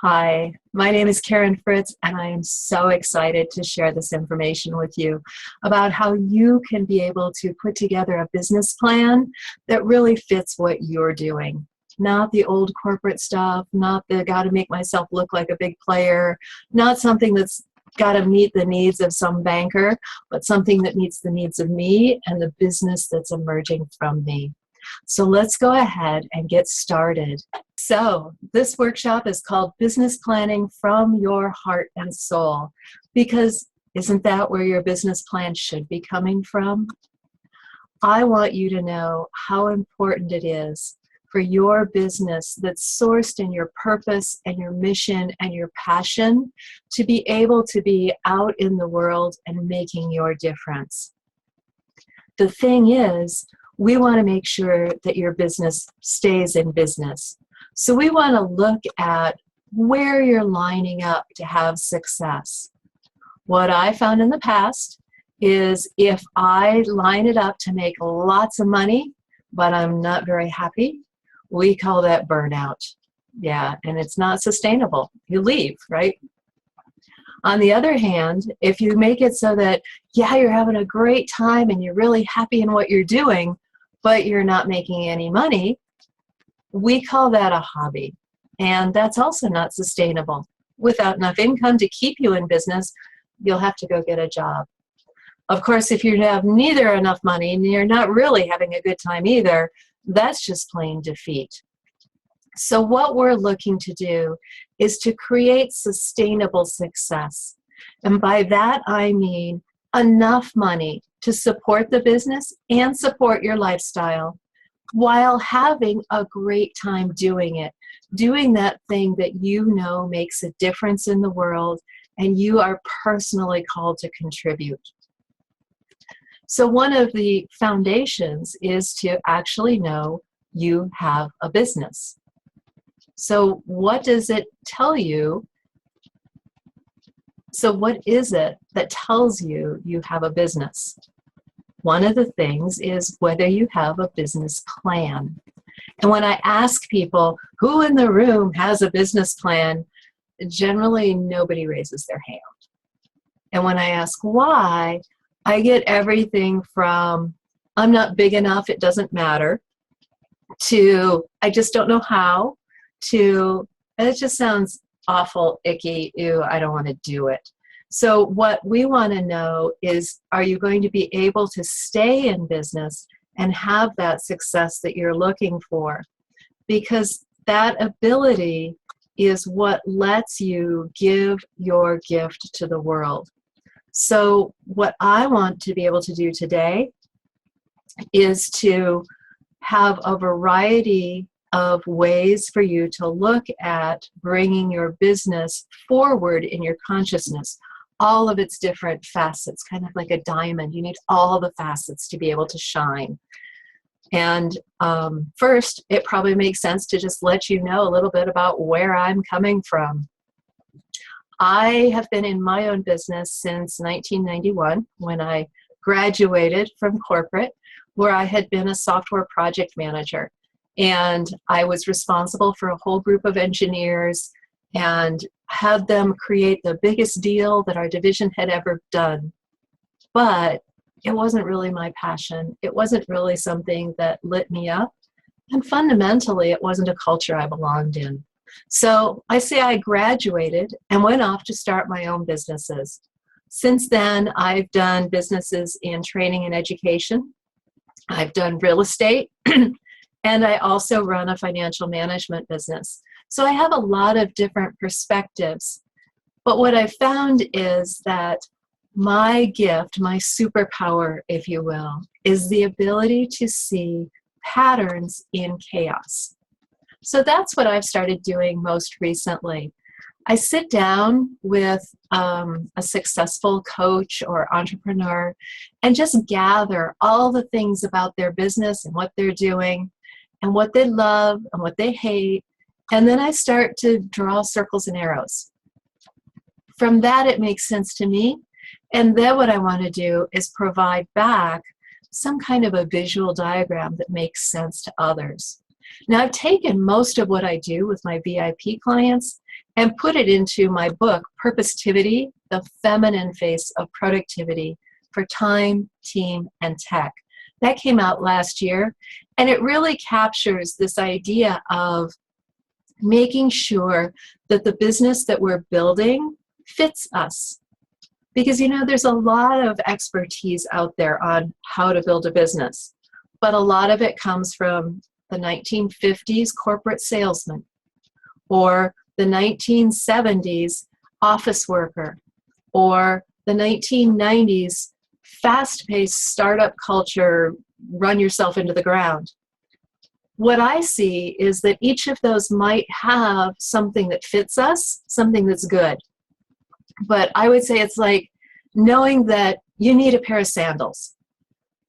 Hi, my name is Karen Fritz, and I am so excited to share this information with you about how you can be able to put together a business plan that really fits what you're doing. Not the old corporate stuff, not the got to make myself look like a big player, not something that's got to meet the needs of some banker, but something that meets the needs of me and the business that's emerging from me. So let's go ahead and get started. So this workshop is called Business Planning from Your Heart and Soul, because isn't that where your business plan should be coming from? I want you to know how important it is for your business that's sourced in your purpose and your mission and your passion to be able to be out in the world and making your difference. The thing is, we want to make sure that your business stays in business. So we want to look at where you're lining up to have success. What I found in the past is if I line it up to make lots of money, but I'm not very happy, we call that burnout. Yeah, and it's not sustainable. You leave, right? On the other hand, if you make it so that, yeah, you're having a great time and you're really happy in what you're doing, but you're not making any money, we call that a hobby. And that's also not sustainable. Without enough income to keep you in business, you'll have to go get a job. Of course, if you have neither enough money and you're not really having a good time either, that's just plain defeat. So what we're looking to do is to create sustainable success. And by that, I mean enough money to support the business and support your lifestyle while having a great time doing it, doing that thing that you know makes a difference in the world and you are personally called to contribute. So one of the foundations is to actually know you have a business. So what does it tell you? So what is it that tells you you have a business? One of the things is whether you have a business plan. And when I ask people, who in the room has a business plan, generally nobody raises their hand. And when I ask why, I get everything from, I'm not big enough, it doesn't matter, to, I just don't know how, to, it just sounds awful, icky, ew, I don't want to do it. So what we want to know is, are you going to be able to stay in business and have that success that you're looking for? Because that ability is what lets you give your gift to the world. So what I want to be able to do today is to have a variety of ways for you to look at bringing your business forward in your consciousness, all of its different facets, kind of like a diamond. You need all the facets to be able to shine. And first, it probably makes sense to just let you know a little bit about where I'm coming from. I have been in my own business since 1991, when I graduated from corporate, where I had been a software project manager. And I was responsible for a whole group of engineers and had them create the biggest deal that our division had ever done. But it wasn't really my passion. It wasn't really something that lit me up. And fundamentally, it wasn't a culture I belonged in. So I say I graduated and went off to start my own businesses. Since then, I've done businesses in training and education. I've done real estate. And I also run a financial management business. So I have a lot of different perspectives. But what I found is that my gift, my superpower, if you will, is the ability to see patterns in chaos. So that's what I've started doing most recently. I sit down with a successful coach or entrepreneur and just gather all the things about their business and what they're doing and what they love and what they hate. And then I start to draw circles and arrows. From that, it makes sense to me. And then what I want to do is provide back some kind of a visual diagram that makes sense to others. Now, I've taken most of what I do with my VIP clients and put it into my book, Purpositivity, the Feminine Face of Productivity for Time, Team, and Tech. That came out last year, and it really captures this idea of making sure that the business that we're building fits us. Because, you know, there's a lot of expertise out there on how to build a business, but a lot of it comes from the 1950s corporate salesman or the 1970s office worker or the 1990s fast-paced startup culture, run yourself into the ground. What I see is that each of those might have something that fits us, something that's good. But I would say it's like knowing that you need a pair of sandals,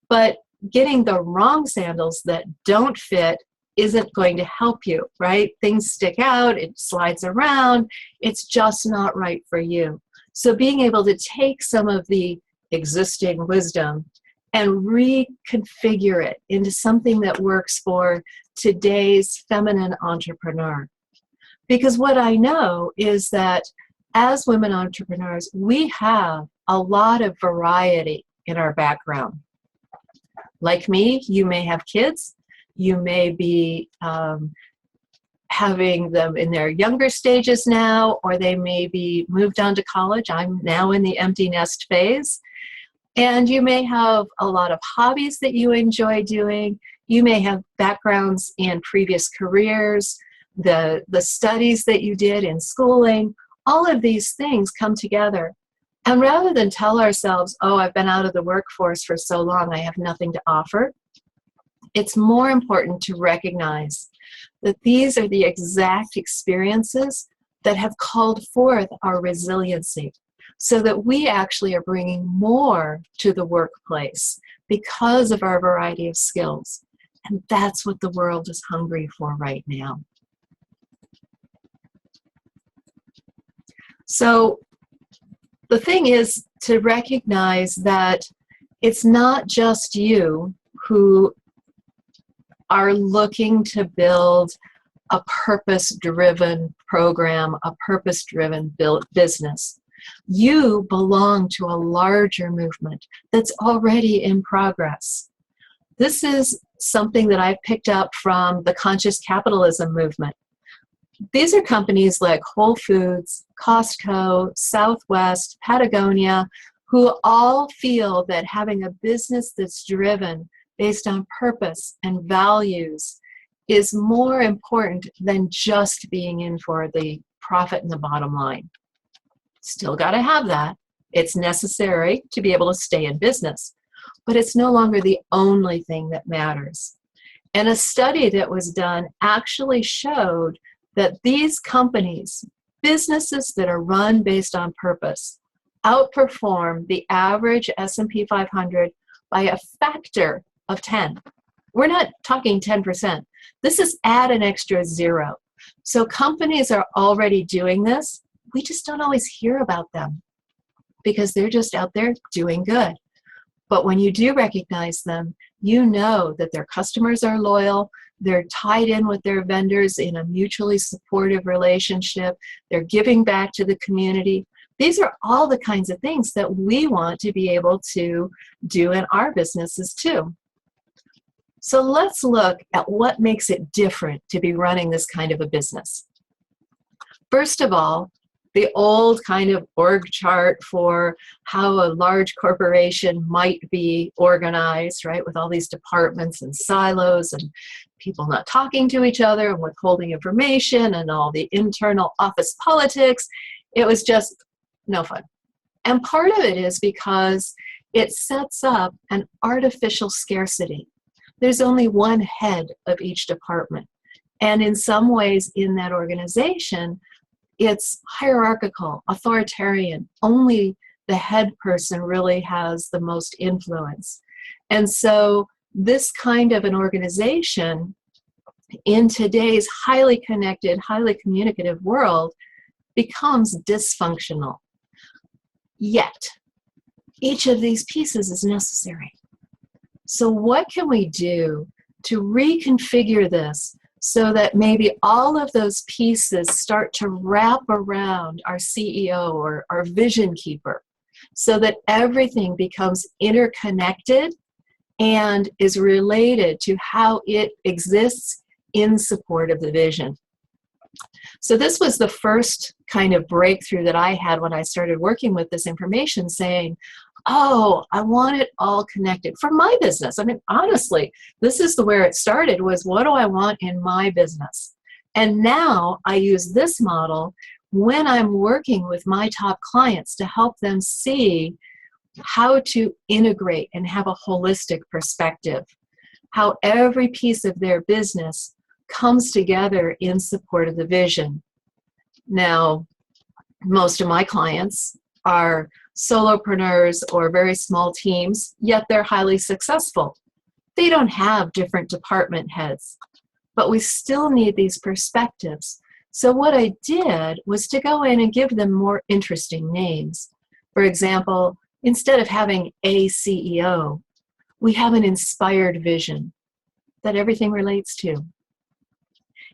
but getting the wrong sandals that don't fit isn't going to help you, right? Things stick out, it slides around, it's just not right for you. So being able to take some of the existing wisdom and reconfigure it into something that works for today's feminine entrepreneur. Because what I know is that as women entrepreneurs, we have a lot of variety in our background. Like me, you may have kids, you may be having them in their younger stages now, or they may be moved on to college. I'm now in the empty nest phase. And you may have a lot of hobbies that you enjoy doing. You may have backgrounds in previous careers, the studies that you did in schooling. All of these things come together. And rather than tell ourselves, oh, I've been out of the workforce for so long, I have nothing to offer, it's more important to recognize that these are the exact experiences that have called forth our resiliency, so that we actually are bringing more to the workplace because of our variety of skills. And that's what the world is hungry for right now. So the thing is to recognize that it's not just you who are looking to build a purpose-driven program, a purpose-driven business. You belong to a larger movement that's already in progress. This is something that I've picked up from the conscious capitalism movement. These are companies like Whole Foods, Costco, Southwest, Patagonia, who all feel that having a business that's driven based on purpose and values is more important than just being in for the profit and the bottom line. Still got to have that. It's necessary to be able to stay in business, but it's no longer the only thing that matters. And a study that was done actually showed that these companies, businesses that are run based on purpose, outperform the average S&P 500 by a factor of 10. We're not talking 10%. This is add an extra zero. So companies are already doing this. We just don't always hear about them because they're just out there doing good. But when you do recognize them, you know that their customers are loyal, they're tied in with their vendors in a mutually supportive relationship, they're giving back to the community. These are all the kinds of things that we want to be able to do in our businesses too. So let's look at what makes it different to be running this kind of a business. First of all, the old kind of org chart for how a large corporation might be organized, right, with all these departments and silos and people not talking to each other and withholding information and all the internal office politics. It was just no fun. And part of it is because it sets up an artificial scarcity. There's only one head of each department. And in some ways in that organization, it's hierarchical, authoritarian. Only the head person really has the most influence. And so this kind of an organization in today's highly connected, highly communicative world becomes dysfunctional. Yet, each of these pieces is necessary. So what can we do to reconfigure this so that maybe all of those pieces start to wrap around our CEO or our vision keeper, so that everything becomes interconnected and is related to how it exists in support of the vision. So this was the first kind of breakthrough that I had when I started working with this information, saying, oh, I want it all connected for my business. I mean, honestly, this is where it started, was what do I want in my business? And now I use this model when I'm working with my top clients to help them see how to integrate and have a holistic perspective, how every piece of their business comes together in support of the vision. Now, most of my clients are solopreneurs or very small teams, yet they're highly successful. They don't have different department heads, but we still need these perspectives. So what I did was to go in and give them more interesting names. For example, instead of having a CEO, we have an inspired vision that everything relates to.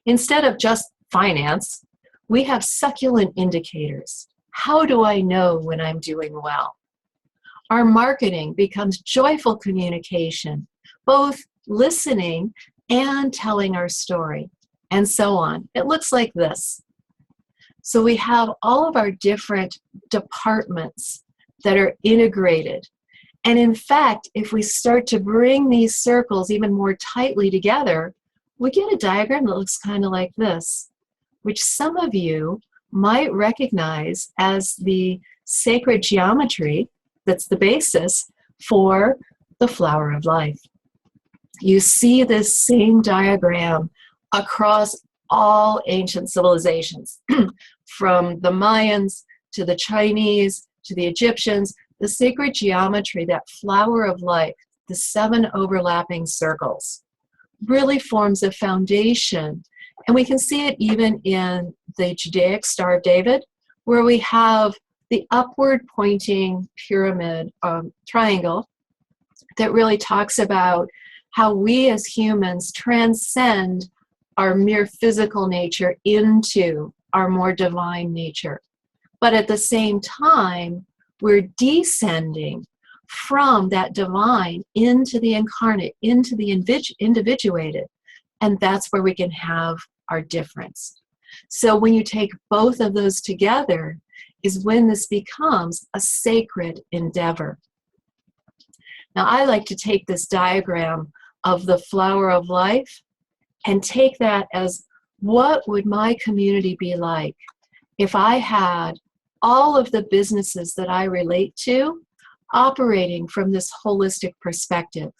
Instead of just finance, we have succulent indicators. How do I know when I'm doing well? Our marketing becomes joyful communication, both listening and telling our story, and so on. It looks like this. So we have all of our different departments that are integrated. And in fact, if we start to bring these circles even more tightly together, we get a diagram that looks kind of like this, which some of you might recognize as the sacred geometry that's the basis for the flower of life. You see this same diagram across all ancient civilizations, from the Mayans to the Chinese to the Egyptians. The sacred geometry, that flower of life, the 7 overlapping circles, really forms a foundation. And we can see it even in the Judaic Star of David, where we have the upward pointing pyramid triangle that really talks about how we as humans transcend our mere physical nature into our more divine nature. But at the same time, we're descending from that divine into the incarnate, into the individuated. And that's where we can have our difference. So when you take both of those together is when this becomes a sacred endeavor. Now, I like to take this diagram of the flower of life and take that as, what would my community be like if I had all of the businesses that I relate to operating from this holistic perspective?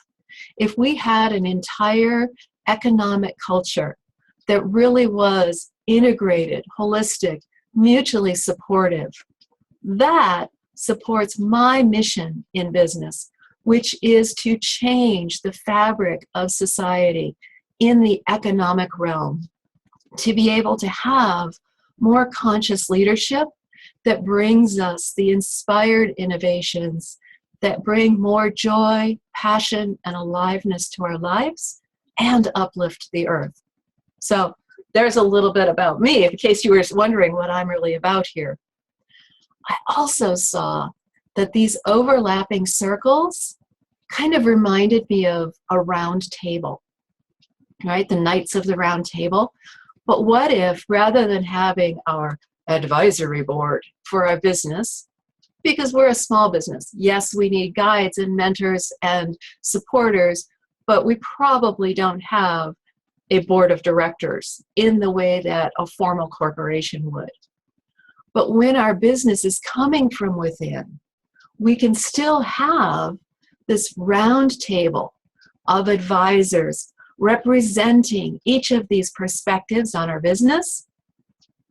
If we had an entire economic culture that really was integrated, holistic, mutually supportive, that supports my mission in business, which is to change the fabric of society in the economic realm, to be able to have more conscious leadership that brings us the inspired innovations that bring more joy, passion, and aliveness to our lives and uplift the earth. So there's a little bit about me, in case you were wondering what I'm really about here. I also saw that these overlapping circles kind of reminded me of a round table, right? The Knights of the Round Table. But what if, rather than having our advisory board for our business, because we're a small business, yes, we need guides and mentors and supporters, but we probably don't have a board of directors in the way that a formal corporation would. But when our business is coming from within, we can still have this round table of advisors representing each of these perspectives on our business,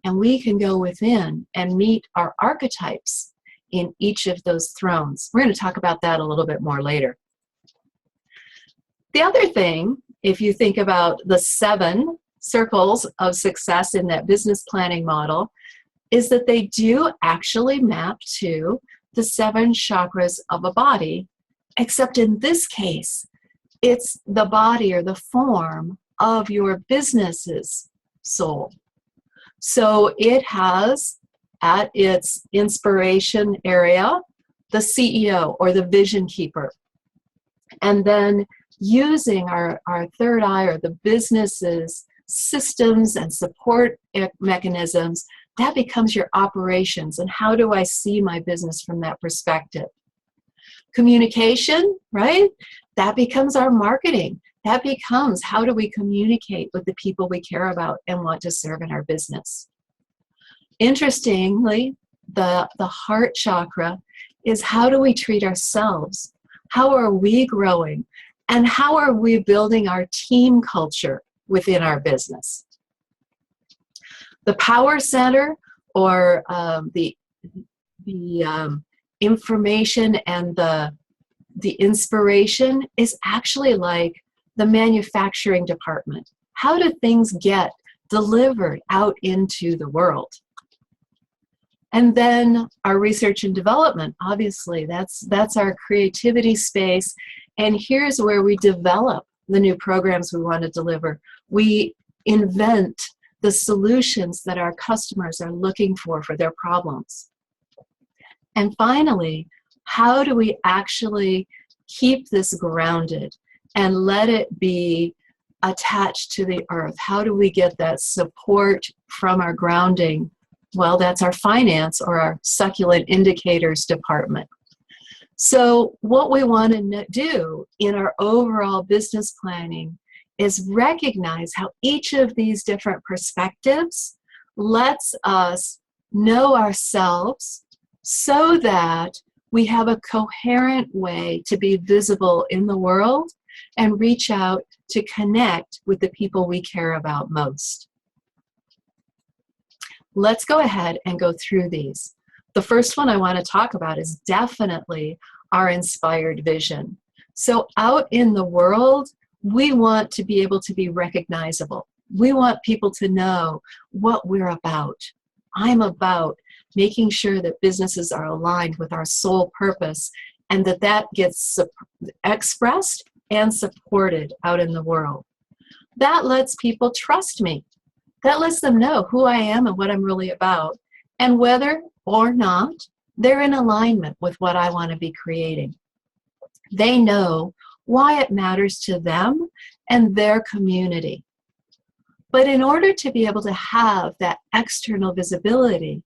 and we can go within and meet our archetypes in each of those thrones. We're going to talk about that a little bit more later. The other thing, if you think about the 7 circles of success in that business planning model, is that they do actually map to the 7 chakras of a body, except in this case, it's the body or the form of your business's soul. So it has at its inspiration area the CEO or the vision keeper. And then using our third eye or the business's systems and support mechanisms, that becomes your operations. And how do I see my business from that perspective? Communication, right? That becomes our marketing. That becomes how do we communicate with the people we care about and want to serve in our business. Interestingly, the heart chakra is how do we treat ourselves? How are we growing? And how are we building our team culture within our business? The power center, or the information and the inspiration, is actually like the manufacturing department. How do things get delivered out into the world? And then our research and development, obviously, that's our creativity space. And here's where we develop the new programs we want to deliver. We invent the solutions that our customers are looking for their problems. And finally, how do we actually keep this grounded and let it be attached to the earth? How do we get that support from our grounding? Well, that's our finance or our succulent indicators department. So what we want to do in our overall business planning is recognize how each of these different perspectives lets us know ourselves so that we have a coherent way to be visible in the world and reach out to connect with the people we care about most. Let's go ahead and go through these. The first one I want to talk about is definitely our inspired vision. So out in the world, we want to be able to be recognizable. We want people to know what we're about. I'm about making sure that businesses are aligned with our sole purpose and that gets expressed and supported out in the world. That lets people trust me. That lets them know who I am and what I'm really about, and whether or not they're in alignment with what I want to be creating. They know why it matters to them and their community. But in order to be able to have that external visibility,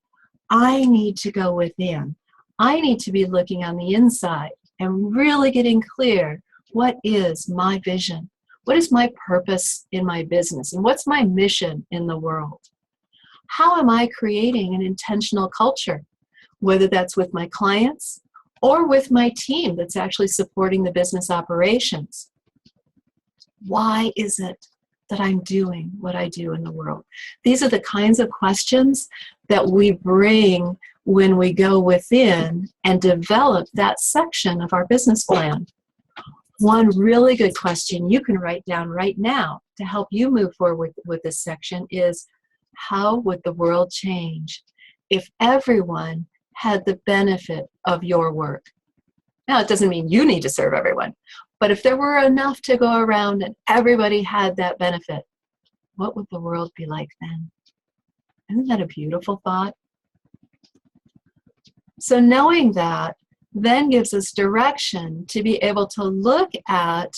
I need to go within. I need to be looking on the inside and really getting clear, what is my vision? What is my purpose in my business? And what's my mission in the world? How am I creating an intentional culture? Whether that's with my clients or with my team that's actually supporting the business operations. Why is it that I'm doing what I do in the world? These are the kinds of questions that we bring when we go within and develop that section of our business plan. One really good question you can write down right now to help you move forward with this section is, how would the world change if everyone had the benefit of your work? Now, it doesn't mean you need to serve everyone, but if there were enough to go around and everybody had that benefit, what would the world be like then? Isn't that a beautiful thought? So knowing that then gives us direction to be able to look at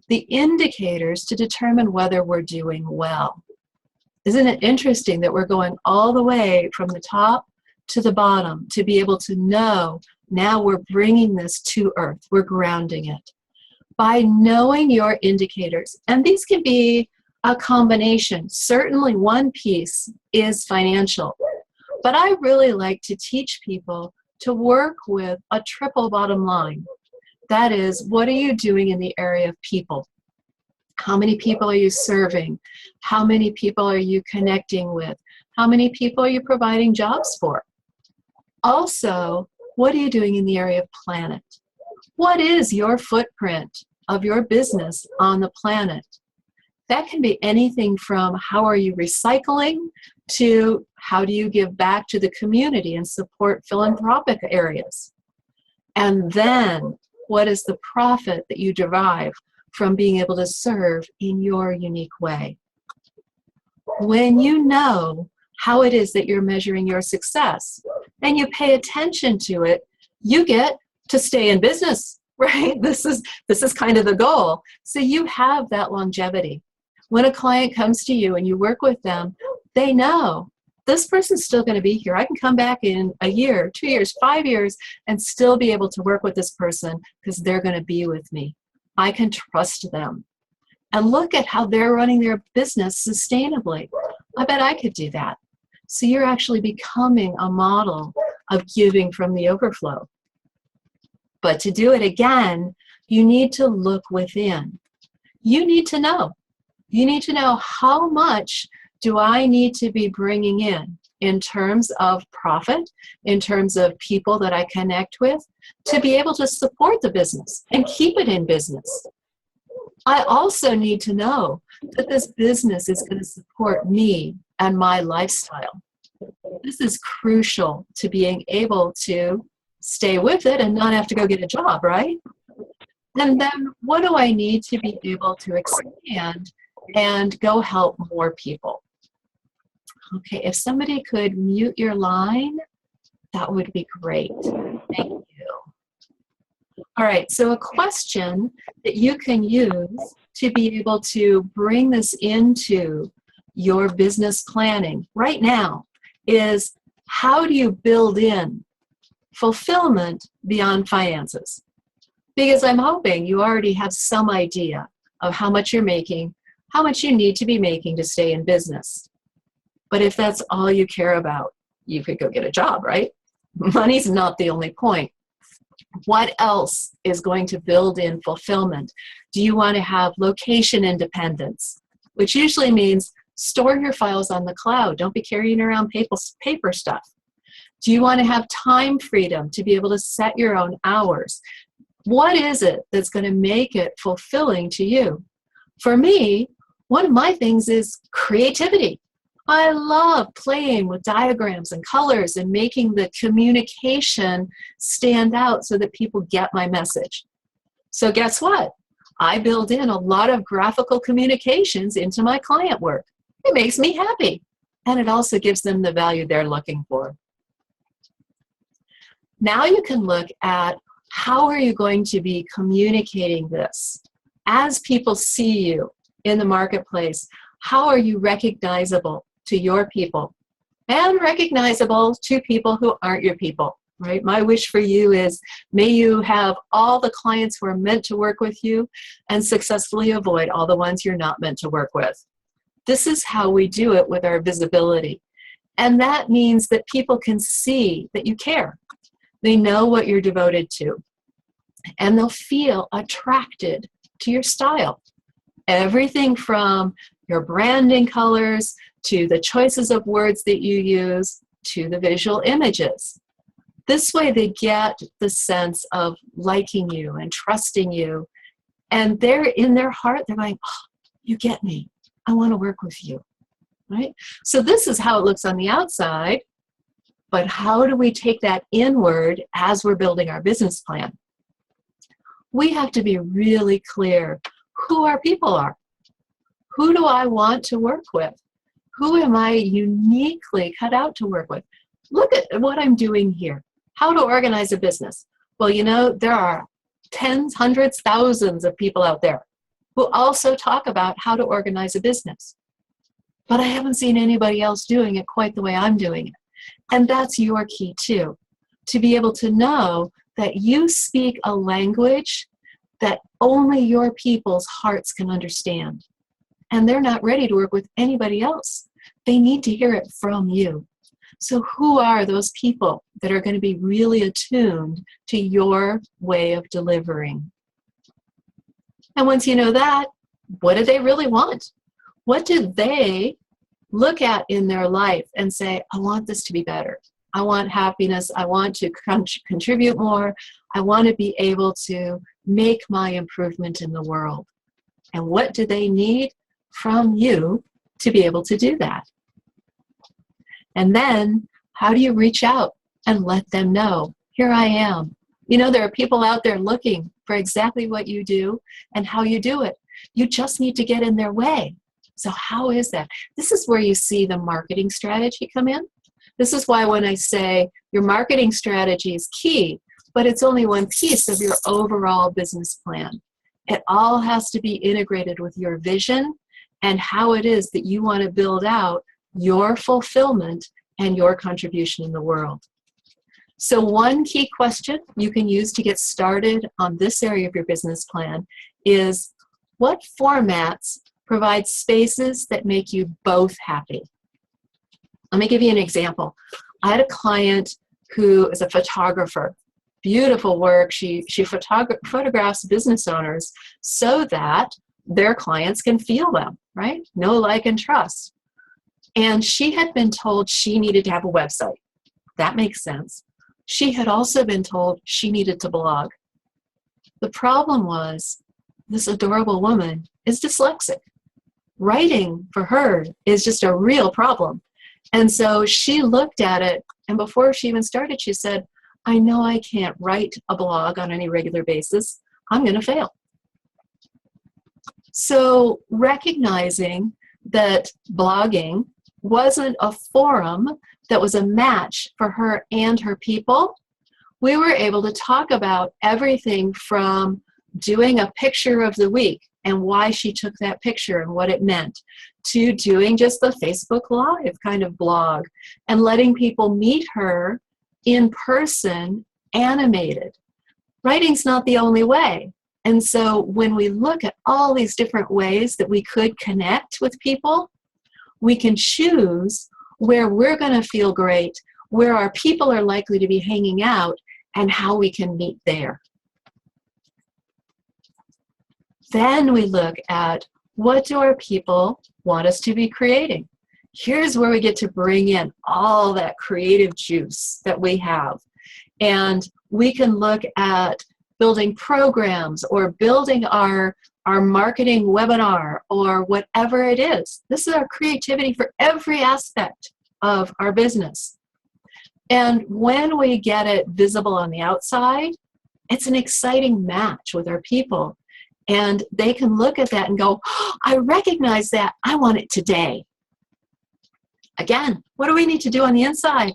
the indicators to determine whether we're doing well. Isn't it interesting that we're going all the way from the top to the bottom to be able to know now we're bringing this to earth, we're grounding it. By knowing your indicators, and these can be a combination. Certainly one piece is financial, but I really like to teach people to work with a triple bottom line. That is, what are you doing in the area of people? How many people are you serving? How many people are you connecting with? How many people are you providing jobs for? Also, what are you doing in the area of planet? What is your footprint of your business on the planet? That can be anything from how are you recycling to how do you give back to the community and support philanthropic areas. And then what is the profit that you derive from being able to serve in your unique way. When you know how it is that you're measuring your success and you pay attention to it, you get to stay in business, right? This is kind of the goal. So you have that longevity. When a client comes to you and you work with them, they know this person's still going to be here. I can come back in a year, 2 years, 5 years, and still be able to work with this person because they're going to be with me. I can trust them. And look at how they're running their business sustainably. I bet I could do that. So you're actually becoming a model of giving from the overflow. But to do it again, you need to look within. You need to know. You need to know, how much do I need to be bringing in terms of profit, in terms of people that I connect with, to be able to support the business and keep it in business. I also need to know that this business is going to support me and my lifestyle. This is crucial to being able to stay with it and not have to go get a job, right? And then what do I need to be able to expand and go help more people? Okay, if somebody could mute your line, that would be great. Thank you. All right, so a question that you can use to be able to bring this into your business planning right now is, how do you build in fulfillment beyond finances? Because I'm hoping you already have some idea of how much you're making, how much you need to be making to stay in business. But if that's all you care about, you could go get a job, right? Money's not the only point. What else is going to build in fulfillment? Do you want to have location independence, which usually means store your files on the cloud. Don't be carrying around paper stuff. Do you want to have time freedom to be able to set your own hours? What is it that's going to make it fulfilling to you? For me, one of my things is creativity. I love playing with diagrams and colors and making the communication stand out so that people get my message. So guess what? I build in a lot of graphical communications into my client work. It makes me happy. And it also gives them the value they're looking for. Now you can look at, how are you going to be communicating this? As people see you in the marketplace, how are you recognizable to your people and recognizable to people who aren't your people, right? My wish for you is, may you have all the clients who are meant to work with you and successfully avoid all the ones you're not meant to work with. This is how we do it with our visibility. And that means that people can see that you care. They know what you're devoted to, and they'll feel attracted to your style. Everything from your branding colors, to the choices of words that you use, to the visual images. This way they get the sense of liking you and trusting you. And they're in their heart, they're like, oh, you get me. I want to work with you, right? So this is how it looks on the outside. But how do we take that inward as we're building our business plan? We have to be really clear who our people are. Who do I want to work with? Who am I uniquely cut out to work with? Look at what I'm doing here. How to organize a business. Well, you know, there are tens, hundreds, thousands of people out there who also talk about how to organize a business. But I haven't seen anybody else doing it quite the way I'm doing it. And that's your key too, to be able to know that you speak a language that only your people's hearts can understand. And they're not ready to work with anybody else. They need to hear it from you. So who are those people that are going to be really attuned to your way of delivering? And once you know that, what do they really want? What do they look at in their life and say, I want this to be better. I want happiness. I want to contribute more. I want to be able to make my improvement in the world. And what do they need from you to be able to do that? And then how do you reach out and let them know, here I am. You know, there are people out there looking for exactly what you do and how you do it. You just need to get in their way. So how is that? This is where you see the marketing strategy come in. This is why when I say your marketing strategy is key, but it's only one piece of your overall business plan. It all has to be integrated with your vision and how it is that you want to build out your fulfillment and your contribution in the world. So one key question you can use to get started on this area of your business plan is, what formats provide spaces that make you both happy? Let me give you an example. I had a client who is a photographer. Beautiful work. She photographs business owners so that their clients can feel them, right? Know, like, and trust. And she had been told she needed to have a website. That makes sense. She had also been told she needed to blog. The problem was, this adorable woman is dyslexic. Writing for her is just a real problem. And so she looked at it, and before she even started, she said, I know I can't write a blog on any regular basis. I'm going to fail. So recognizing that blogging wasn't a forum that was a match for her and her people, we were able to talk about everything from doing a picture of the week and why she took that picture and what it meant, to doing just the Facebook Live kind of blog and letting people meet her in person, animated. Writing's not the only way. And so when we look at all these different ways that we could connect with people, we can choose where we're going to feel great, where our people are likely to be hanging out, and how we can meet there. Then we look at, what do our people want us to be creating? Here's where we get to bring in all that creative juice that we have. And we can look at building programs or building our marketing webinar or whatever it is. This is our creativity for every aspect of our business. And when we get it visible on the outside, it's an exciting match with our people. And they can look at that and go, oh, I recognize that. I want it today. Again, what do we need to do on the inside?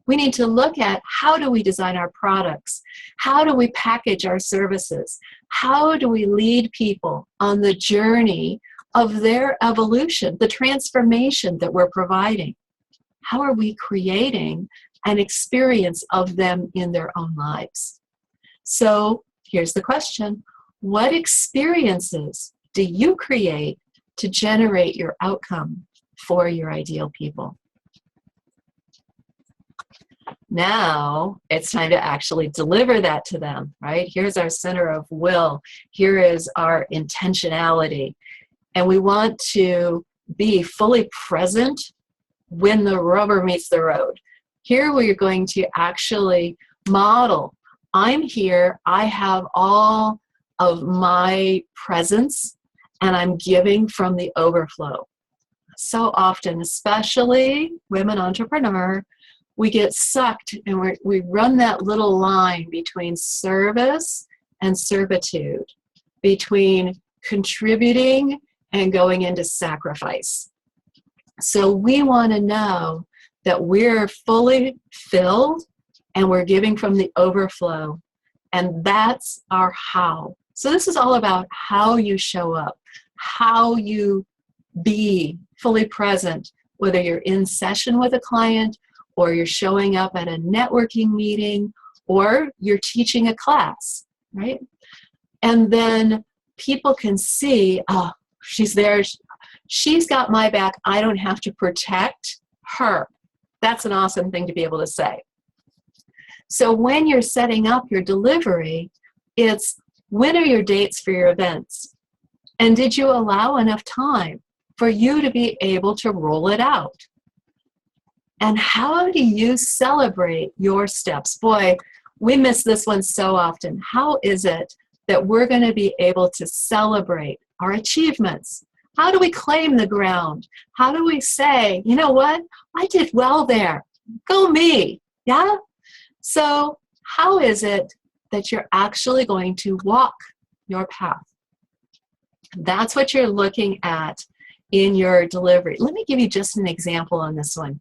We need to look at, how do we design our products? How do we package our services? How do we lead people on the journey of their evolution, the transformation that we're providing? How are we creating an experience of them in their own lives? So here's the question. What experiences do you create to generate your outcome for your ideal people? Now it's time to actually deliver that to them, right? Here's our center of will. Here is our intentionality. And we want to be fully present when the rubber meets the road. Here we're going to actually model. I'm here. I have all of my presence, and I'm giving from the overflow. So often, especially women entrepreneur, we get sucked and we run that little line between service and servitude, between contributing and going into sacrifice. So we want to know that we're fully filled and we're giving from the overflow. And that's our how. So this is all about how you show up, how you be fully present, whether you're in session with a client or you're showing up at a networking meeting or you're teaching a class, right? And then people can see, oh, she's there. She's got my back. I don't have to protect her. That's an awesome thing to be able to say. So when you're setting up your delivery, it's, when are your dates for your events? And did you allow enough time for you to be able to roll it out? And how do you celebrate your steps? Boy, we miss this one so often. How is it that we're going to be able to celebrate our achievements? How do we claim the ground? How do we say, you know what? I did well there. Go me. Yeah? So how is it that you're actually going to walk your path. That's what you're looking at in your delivery. Let me give you just an example on this one.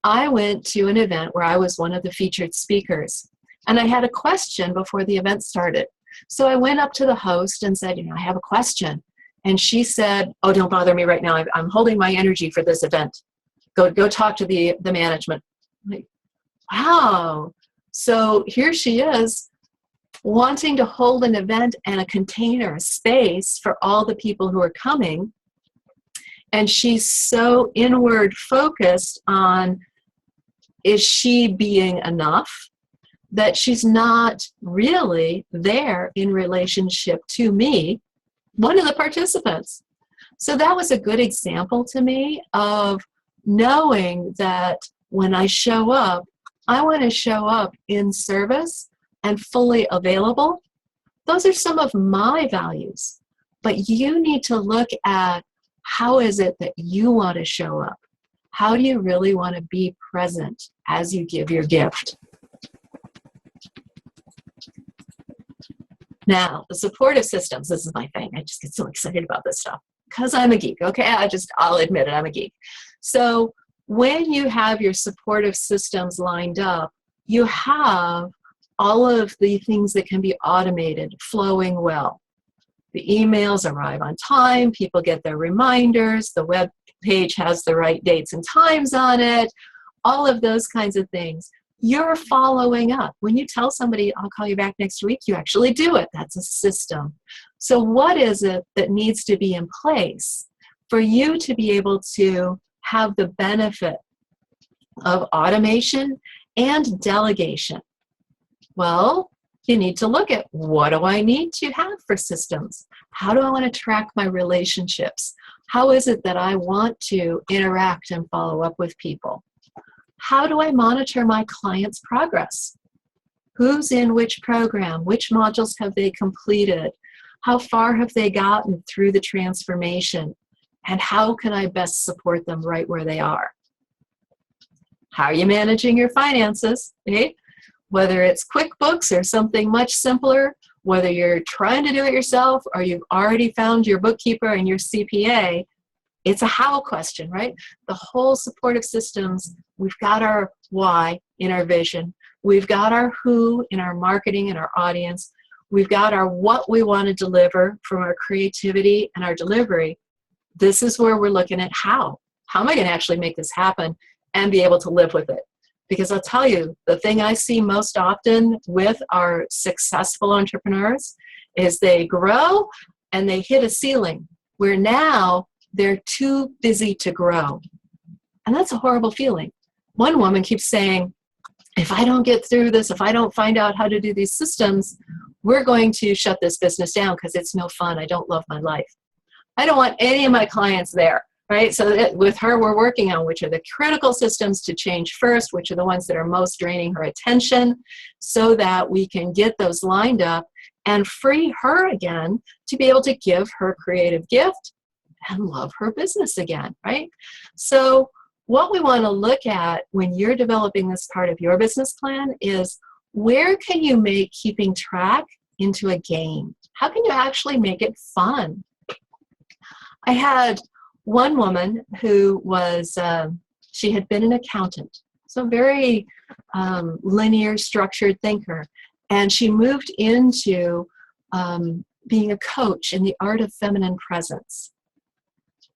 I went to an event where I was one of the featured speakers, and I had a question before the event started. So I went up to the host and said, I have a question. And she said, oh, don't bother me right now. I'm holding my energy for this event. Go talk to the management. I'm like, wow. So here she is, wanting to hold an event and a container, a space for all the people who are coming. And she's so inward focused on, is she being enough, that she's not really there in relationship to me, one of the participants. So that was a good example to me of knowing that when I show up, I want to show up in service and fully available. Those are some of my values. But you need to look at, how is it that you want to show up? How do you really want to be present as you give your gift? Now, the supportive systems, this is my thing. I just get so excited about this stuff because I'm a geek, okay? I'll admit it, I'm a geek. So when you have your supportive systems lined up, you have all of the things that can be automated flowing well. The emails arrive on time, people get their reminders, the web page has the right dates and times on it, all of those kinds of things. You're following up. When you tell somebody, I'll call you back next week, you actually do it. That's a system. So what is it that needs to be in place for you to be able to have the benefit of automation and delegation? Well, you need to look at, what do I need to have for systems? How do I want to track my relationships? How is it that I want to interact and follow up with people? How do I monitor my clients' progress? Who's in which program? Which modules have they completed? How far have they gotten through the transformation? And how can I best support them right where they are? How are you managing your finances? Eh? Whether it's QuickBooks or something much simpler, whether you're trying to do it yourself or you've already found your bookkeeper and your CPA, it's a how question, right? The whole supportive systems, we've got our why in our vision. We've got our who in our marketing and our audience. We've got our what we want to deliver from our creativity and our delivery. This is where we're looking at how. How am I going to actually make this happen and be able to live with it? Because I'll tell you, the thing I see most often with our successful entrepreneurs is they grow and they hit a ceiling where now they're too busy to grow. And that's a horrible feeling. One woman keeps saying, if I don't get through this, if I don't find out how to do these systems, we're going to shut this business down because it's no fun. I don't love my life. I don't want any of my clients there, right? So with her, we're working on which are the critical systems to change first, which are the ones that are most draining her attention, so that we can get those lined up and free her again to be able to give her creative gift and love her business again, right? So what we want to look at when you're developing this part of your business plan is, where can you make keeping track into a game? How can you actually make it fun? I had one woman who was, she had been an accountant, so very linear, structured thinker, and she moved into being a coach in the art of feminine presence.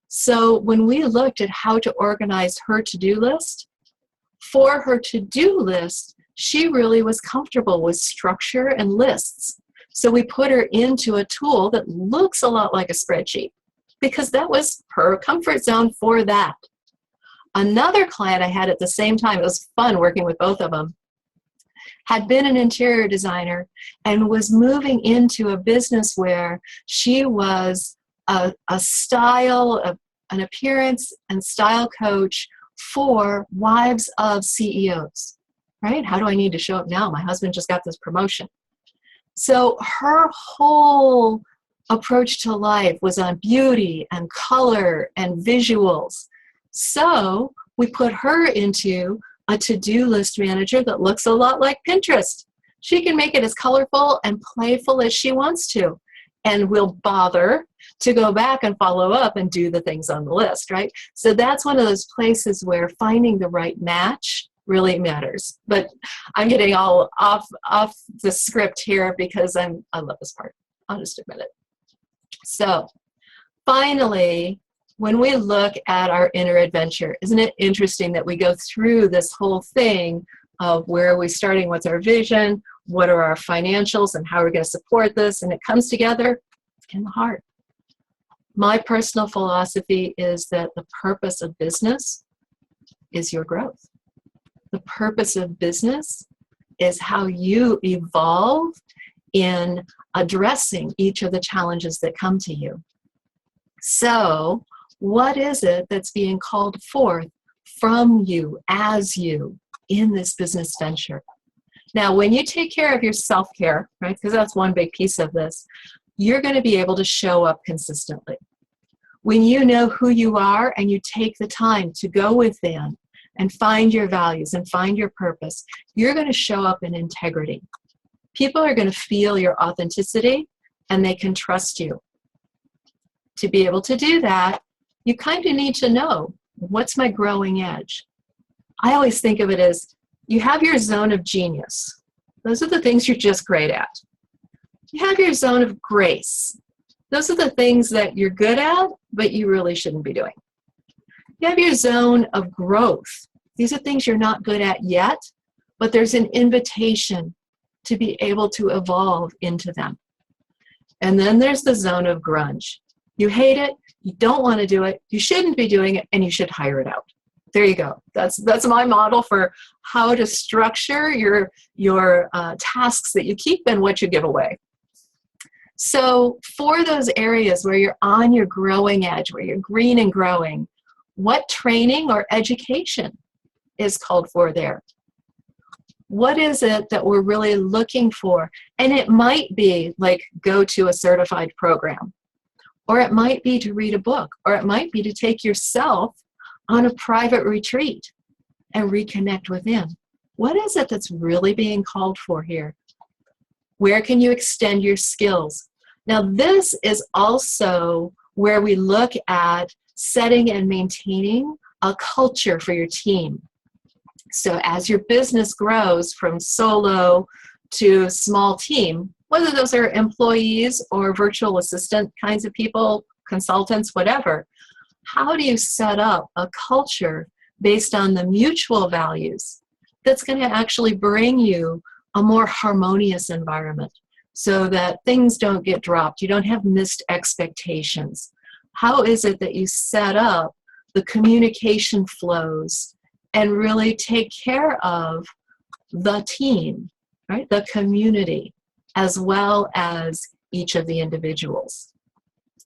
So when we looked at how to organize her to-do list, for her to-do list, she really was comfortable with structure and lists. So we put her into a tool that looks a lot like a spreadsheet, because that was her comfort zone for that. Another client I had at the same time, it was fun working with both of them, had been an interior designer and was moving into a business where she was a style, an appearance and style coach for wives of CEOs, right? How do I need to show up now? My husband just got this promotion. So her whole approach to life was on beauty and color and visuals. So we put her into a to-do list manager that looks a lot like Pinterest. She can make it as colorful and playful as she wants to, and will bother to go back and follow up and do the things on the list, right? So that's one of those places where finding the right match really matters. But I'm getting all off the script here because I love this part. I'll just admit it. So finally, when we look at our inner adventure, isn't it interesting that we go through this whole thing of where are we starting, what's our vision, what are our financials, and how are we going to support this, and it comes together in the heart. My personal philosophy is that the purpose of business is your growth. The purpose of business is how you evolve in addressing each of the challenges that come to you. So, what is it that's being called forth from you, as you, in this business venture? Now, when you take care of your self-care, right, because that's one big piece of this, you're going to be able to show up consistently. When you know who you are and you take the time to go within and find your values and find your purpose, you're going to show up in integrity. People are going to feel your authenticity and they can trust you. To be able to do that, you kind of need to know, what's my growing edge? I always think of it as you have your zone of genius. Those are the things you're just great at. You have your zone of grace. Those are the things that you're good at, but you really shouldn't be doing. You have your zone of growth. These are things you're not good at yet, but there's an invitation to be able to evolve into them. And then there's the zone of grunge. You hate it, you don't want to do it, you shouldn't be doing it, and you should hire it out. There you go. That's my model for how to structure your tasks that you keep and what you give away. So for those areas where you're on your growing edge, where you're green and growing, what training or education is called for there? What is it that we're really looking for? And it might be like go to a certified program, or it might be to read a book, or it might be to take yourself on a private retreat and reconnect within. What is it that's really being called for here? Where can you extend your skills? Now, this is also where we look at setting and maintaining a culture for your team. So as your business grows from solo to small team, whether those are employees or virtual assistant kinds of people, consultants, whatever, how do you set up a culture based on the mutual values that's going to actually bring you a more harmonious environment so that things don't get dropped, you don't have missed expectations? How is it that you set up the communication flows and really take care of the team, right? The community, as well as each of the individuals?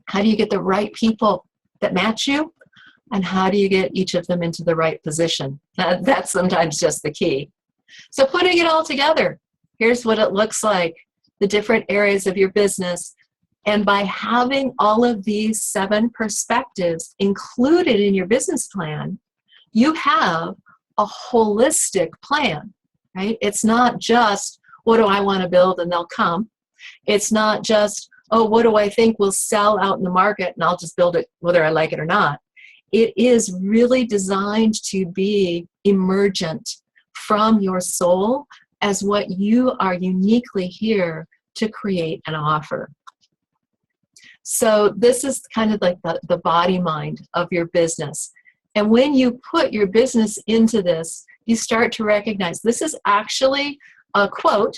How do you get the right people that match you? And how do you get each of them into the right position? That's sometimes just the key. So putting it all together, here's what it looks like, the different areas of your business. And by having all of these 7 perspectives included in your business plan, you have a holistic plan, right? It's not just, what do I want to build and they'll come. It's not just, oh, what do I think will sell out in the market and I'll just build it whether I like it or not. It is really designed to be emergent from your soul as what you are uniquely here to create and offer. So this is kind of like the body mind of your business. And when you put your business into this, you start to recognize this is actually a quote,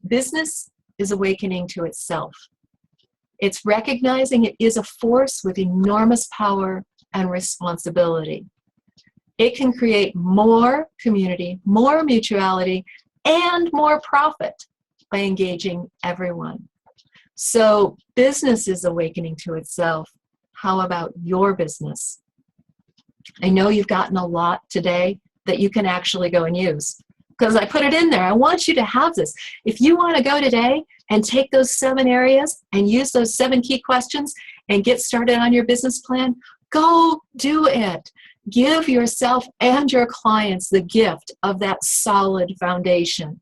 business is awakening to itself. It's recognizing it is a force with enormous power and responsibility. It can create more community, more mutuality, and more profit by engaging everyone. So business is awakening to itself. How about your business? I know you've gotten a lot today that you can actually go and use, because I put it in there. I want you to have this. If you want to go today and take those 7 areas and use those 7 key questions and get started on your business plan, go do it. Give yourself and your clients the gift of that solid foundation.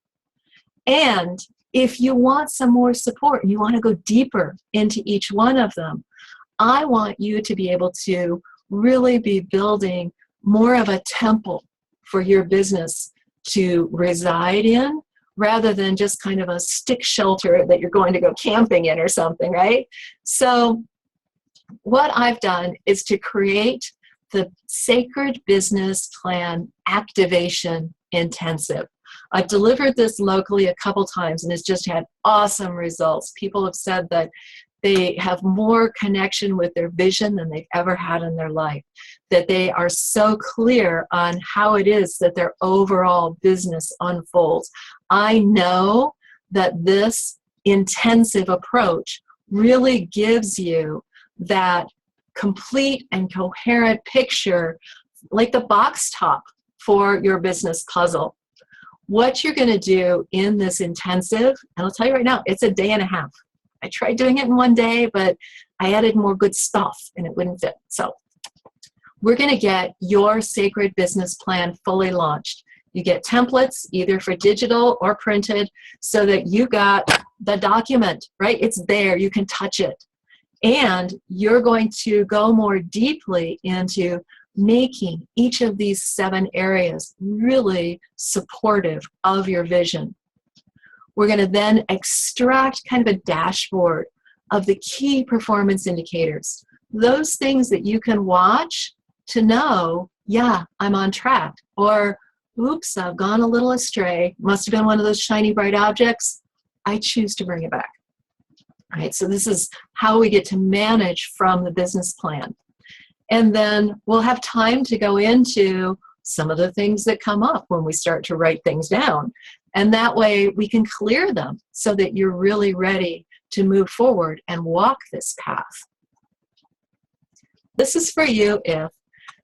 And if you want some more support and you want to go deeper into each one of them, I want you to be able to really be building more of a temple for your business to reside in, rather than just kind of a stick shelter that you're going to go camping in or something, right? So what I've done is to create the Sacred Business Plan Activation Intensive. I've delivered this locally a couple times and it's just had awesome results. People have said that they have more connection with their vision than they've ever had in their life, that they are so clear on how it is that their overall business unfolds. I know that this intensive approach really gives you that complete and coherent picture, like the box top for your business puzzle. What you're going to do in this intensive, and I'll tell you right now, it's a day and a half. I tried doing it in one day, but I added more good stuff and it wouldn't fit. So we're going to get your Sacred Business Plan fully launched. You get templates, either for digital or printed, so that you got the document, right? It's there. You can touch it. And you're going to go more deeply into making each of these 7 areas really supportive of your vision. We're going to then extract kind of a dashboard of the key performance indicators, those things that you can watch to know, yeah, I'm on track, or oops, I've gone a little astray, must have been one of those shiny bright objects, I choose to bring it back. All right, so this is how we get to manage from the business plan. And then we'll have time to go into some of the things that come up when we start to write things down. And that way we can clear them so that you're really ready to move forward and walk this path. This is for you if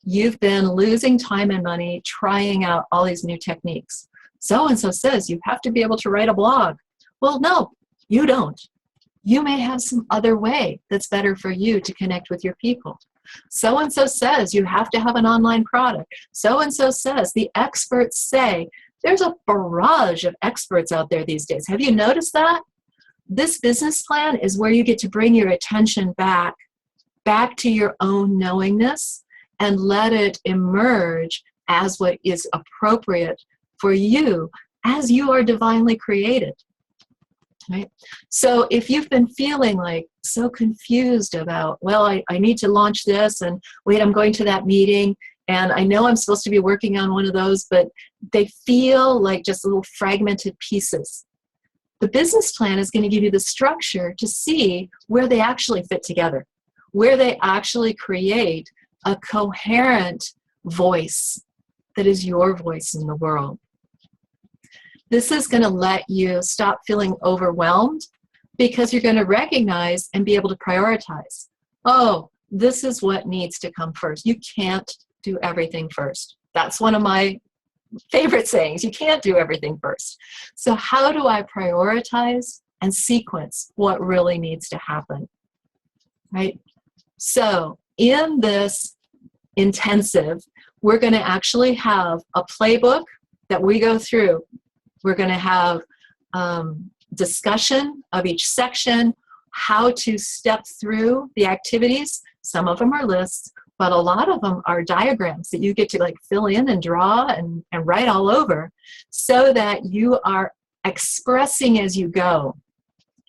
you've been losing time and money trying out all these new techniques. So-and-so says you have to be able to write a blog. Well, no, you don't. You may have some other way that's better for you to connect with your people. So-and-so says you have to have an online product. So-and-so says, the experts say. There's a barrage of experts out there these days. Have you noticed that? This business plan is where you get to bring your attention back to your own knowingness and let it emerge as what is appropriate for you as you are divinely created. Right? So if you've been feeling like so confused about, well, I need to launch this, and wait, I'm going to that meeting, and I know I'm supposed to be working on one of those, but they feel like just little fragmented pieces. The business plan is going to give you the structure to see where they actually fit together, where they actually create a coherent voice that is your voice in the world. This is going to let you stop feeling overwhelmed because you're going to recognize and be able to prioritize. Oh, this is what needs to come first. You can't do everything first. That's one of my favorite sayings. You can't do everything first. So how do I prioritize and sequence what really needs to happen? Right? So in this intensive, we're going to actually have a playbook that we go through. We're going to have discussion of each section, how to step through the activities. Some of them are lists, but a lot of them are diagrams that you get to like fill in and draw and write all over so that you are expressing as you go.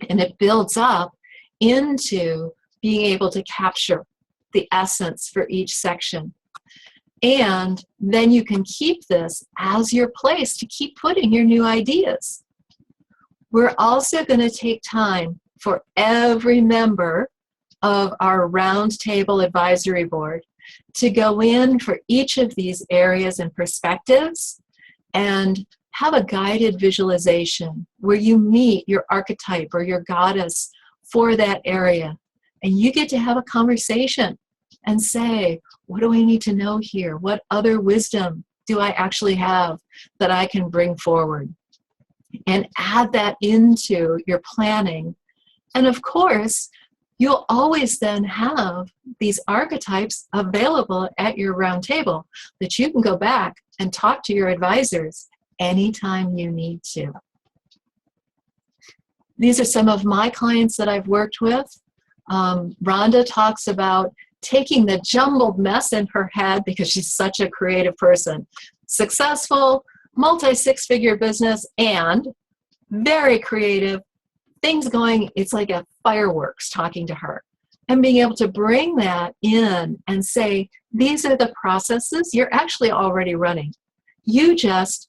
And it builds up into being able to capture the essence for each section. And then you can keep this as your place to keep putting your new ideas. We're also going to take time for every member of our roundtable advisory board to go in for each of these areas and perspectives and have a guided visualization where you meet your archetype or your goddess for that area. And you get to have a conversation and say, what do I need to know here? What other wisdom do I actually have that I can bring forward? And add that into your planning. And of course, you'll always then have these archetypes available at your round table that you can go back and talk to your advisors anytime you need to. These are some of my clients that I've worked with. Rhonda talks about taking the jumbled mess in her head because she's such a creative person. Successful, multi-six-figure business, and very creative. Things going, it's like a fireworks talking to her. And being able to bring that in and say, these are the processes you're actually already running. You just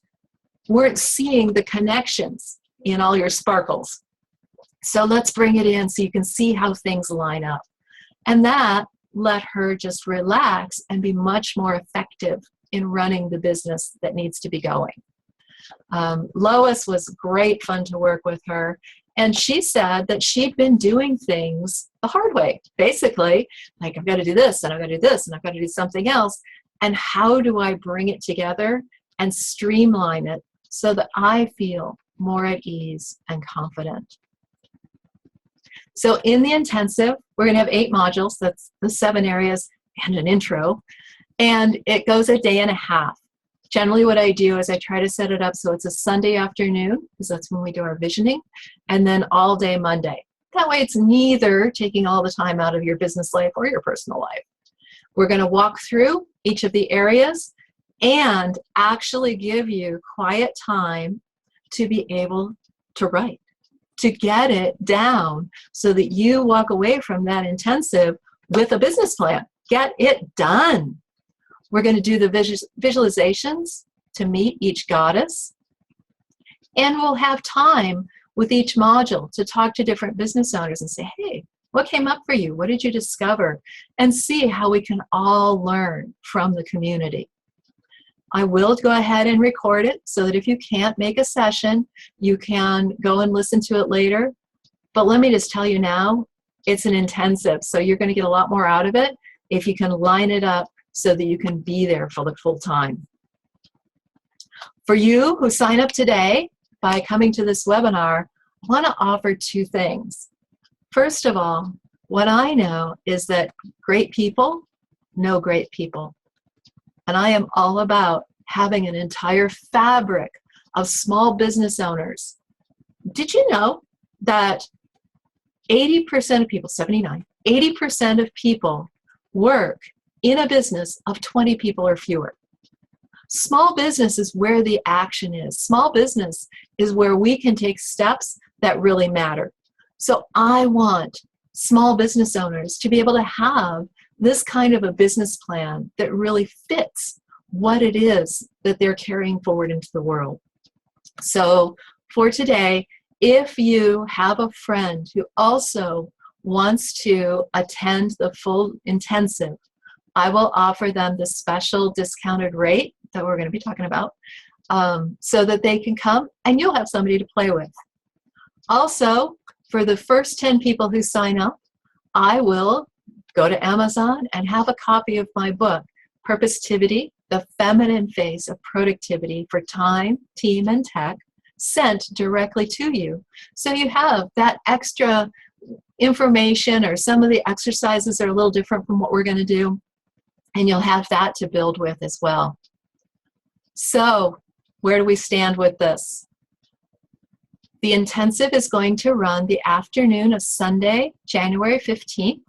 weren't seeing the connections in all your sparkles. So let's bring it in so you can see how things line up. And that let her just relax and be much more effective in running the business that needs to be going. Lois was great fun to work with her. And she said that she'd been doing things the hard way, basically, like I've got to do this, and I've got to do this, and I've got to do something else. And how do I bring it together and streamline it so that I feel more at ease and confident? So in the intensive, we're going to have 8 modules. That's the 7 areas and an intro. And it goes a day and a half. Generally what I do is I try to set it up so it's a Sunday afternoon, because that's when we do our visioning, and then all day Monday. That way it's neither taking all the time out of your business life or your personal life. We're going to walk through each of the areas and actually give you quiet time to be able to write, to get it down so that you walk away from that intensive with a business plan. Get it done. We're going to do the visualizations to meet each goddess. And we'll have time with each module to talk to different business owners and say, hey, what came up for you? What did you discover? And see how we can all learn from the community. I will go ahead and record it so that if you can't make a session, you can go and listen to it later. But let me just tell you now, it's an intensive, so you're going to get a lot more out of it if you can line it up so that you can be there for the full time. For you who sign up today by coming to this webinar, I want to offer 2 things. First of all, what I know is that great people know great people. And I am all about having an entire fabric of small business owners. Did you know that 80% of people, 79, 80% of people work in a business of 20 people or fewer? Small business is where the action is. Small business is where we can take steps that really matter. So I want small business owners to be able to have this kind of a business plan that really fits what it is that they're carrying forward into the world. So for today, if you have a friend who also wants to attend the full intensive, I will offer them the special discounted rate that we're going to be talking about so that they can come and you'll have somebody to play with. Also, for the first 10 people who sign up, I will go to Amazon and have a copy of my book, Purpositivity, the Feminine Face of Productivity for Time, Team, and Tech, sent directly to you. So you have that extra information, or some of the exercises are a little different from what we're going to do, and you'll have that to build with as well. So where do we stand with this? The intensive is going to run the afternoon of Sunday, January 15th,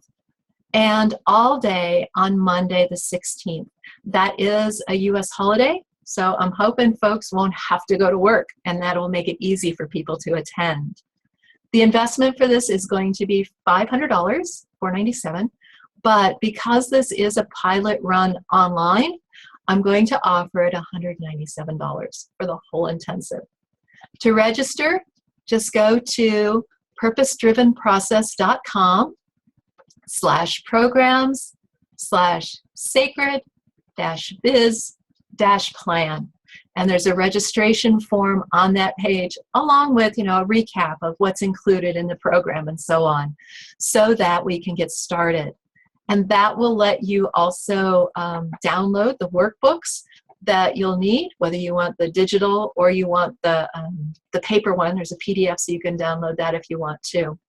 and all day on Monday the 16th. That is a U.S. holiday, so I'm hoping folks won't have to go to work, and that will make it easy for people to attend. The investment for this is going to be $500, $497, but because this is a pilot run online, I'm going to offer it $197 for the whole intensive. To register, just go to purposedrivenprocess.com/programs/sacred-biz-plan. And there's a registration form on that page, along with, a recap of what's included in the program and so on, so that we can get started. And that will let you also download the workbooks that you'll need, whether you want the digital or you want the paper one. There's a PDF, so you can download that if you want to.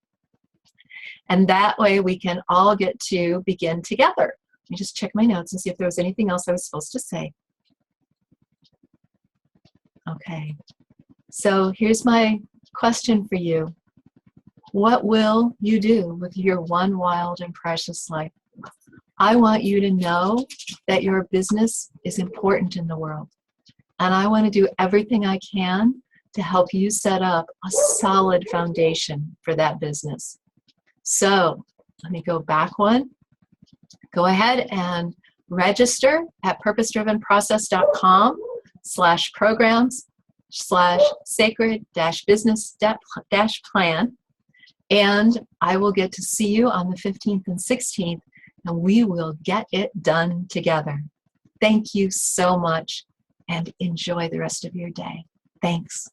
And that way we can all get to begin together. Let me just check my notes and see if there was anything else I was supposed to say. Okay, so here's my question for you. What will you do with your one wild and precious life? I want you to know that your business is important in the world. And I want to do everything I can to help you set up a solid foundation for that business. So let me go back one. Go ahead and register at purpose-driven-process.com/programs/sacred-business-plan. And I will get to see you on the 15th and 16th, and we will get it done together. Thank you so much, and enjoy the rest of your day. Thanks.